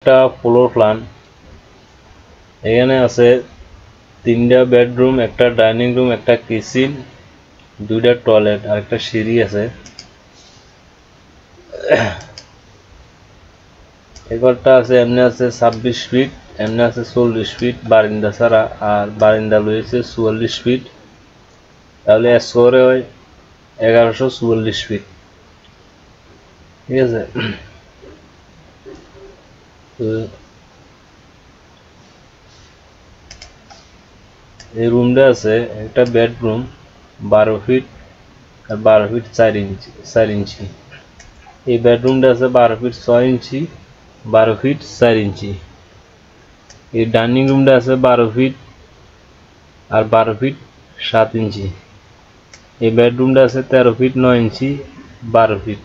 একটা floor plan. এখানে আছে 3টা বেডরুম, একটা ডাইনিং রুম, একটা কিচেন, 2টা টয়লেট আর একটা সিঁড়ি আছে। এঘরটা আছে এমনি আছে 26 ফিট, এমনি আছে 40 ফিট বারিন্দা ছাড়া, আর বারিন্দা লইছে 44 ফিট, তাহলে স্কোরে হয় 1144 ফিট। ঠিক আছে। এই রুমটা আছে একটা বেডরুম 12 ফিট আর 12 ফিট 4 ইঞ্চি। এই বেডরুমটা আছে 12 ফিট 6 ইঞ্চি, 12 ফিট 4 ইঞ্চি। এই ডাইনিং রুমটা আছে 12 ফিট আর 12 ফিট 7 ইঞ্চি। এই বেডরুমটা আছে 13 ফিট 9 ইঞ্চি, 12 ফিট।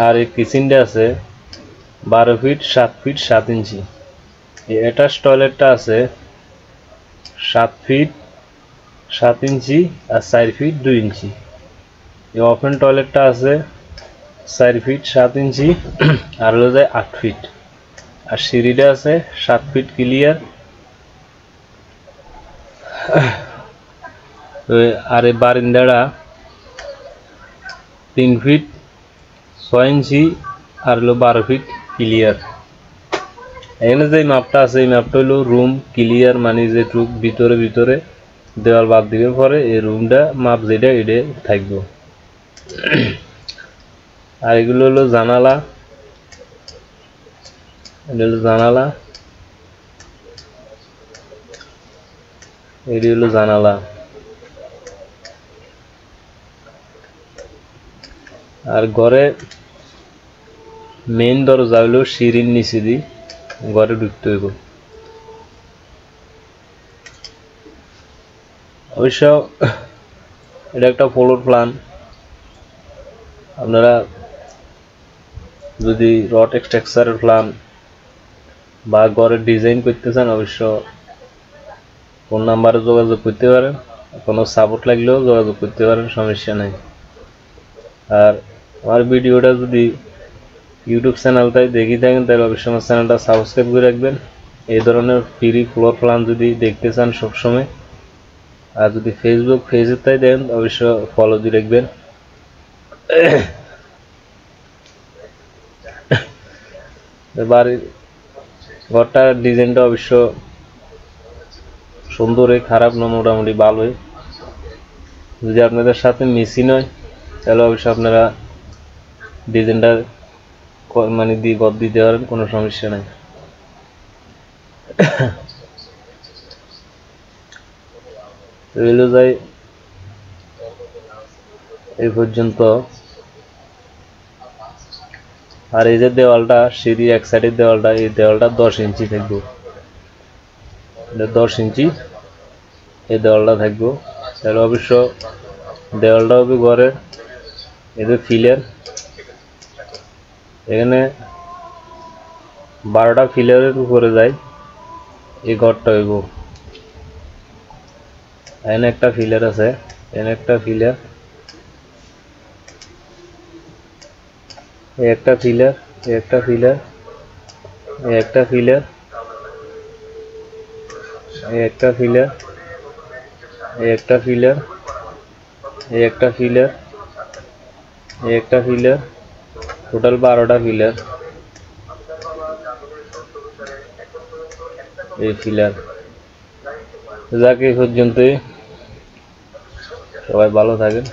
আর এই কিচেনটা আছে 12 ফিট 7 ফিট 7 ইঞ্চি। এই অ্যাটাচ টয়লেটটা আছে 7 ফিট 7 ইঞ্চি আর 4 ফিট 2 ইঞ্চি। এই ওপেন টয়লেটটা আছে 4 ফিট 7 ইঞ্চি আর হলো যায় 8 ফিট। আর সিঁড়িটা আছে 7 ফিট ক্লিয়ার। আর এই বারিন্দাটা 3 ফিট 6 ইঞ্চি আর হলো 12 ফিট ক্লিয়ার। এখানে যে মাপটা আছে এই মাপটা হলো রুম ক্লিয়ার, মানে যেটুক ভিতরে দেওয়াল বাদ দিবে পরে এই রুমটা মাপ যেটা এটা থাকবো। আর এগুলো হলো জানালা, এটা হলো জানালা, এটি হলো জানালা। আর ঘরে মেইন দরজা হলো সিঁড়ির নিচে দিয়ে ঘরে ঢুকতে হইব। অবশ্য এটা একটা ফ্লোর প্ল্যান। আপনারা যদি রড স্ট্রাকচারের প্ল্যান বা ঘরের ডিজাইন করতে চান অবশ্য ফোন নাম্বারে যোগাযোগ করতে পারেন, কোনো সাপোর্ট লাগলেও যোগাযোগ করতে পারেন, সমস্যা নেই। আর আমার ভিডিওটা যদি ইউটিউব চ্যানেলটাই দেখি থাকেন তাহলে অবশ্যই আমার চ্যানেলটা সাবস্ক্রাইব করে রাখবেন। এই ধরনের ফ্রি ফ্লোর প্ল্যান যদি দেখতে চান সবসময়। আর যদি ফেসবুক পেজেরটাই দেন অবশ্য ফলো দিয়ে রাখবেন। বাড়ির ঘরটার ডিজাইনটা অবশ্য সুন্দরই, খারাপ না, মোটামুটি ভালোই। যদি আপনাদের সাথে মিসিং হয় তাহলে অবশ্যই আপনারা ডিজাইনটা মানে দিয়ে গদ দিতে পারেন, কোনো সমস্যা নাই। যাই এই পর্যন্ত। আর এই যে দেওয়ালটা সিঁড়ির এক সাইডের দেওয়ালটা, এই দেওয়ালটা 10 ইঞ্চি থাকবো, 10 ইঞ্চি এই দেওয়ালটা থাকবো। তাহলে অবশ্য দেওয়ালটা হবে ঘরের এদের ফিলার। এখানে 12টা ফিলারের উপরে যায় এই ঘরটা হইব। এখানে একটা ফিলার আছে, এখানে একটা ফিলার, একটা ফিলার, একটা ফিলার, একটা ফিলার, একটা ফিলার, একটা ফিলার, একটা ফিলার, একটা ফিলার, টোটাল 12টা ফিলার। এই ফিলার যাকে পর্যন্তই, সবাই ভালো থাকেন।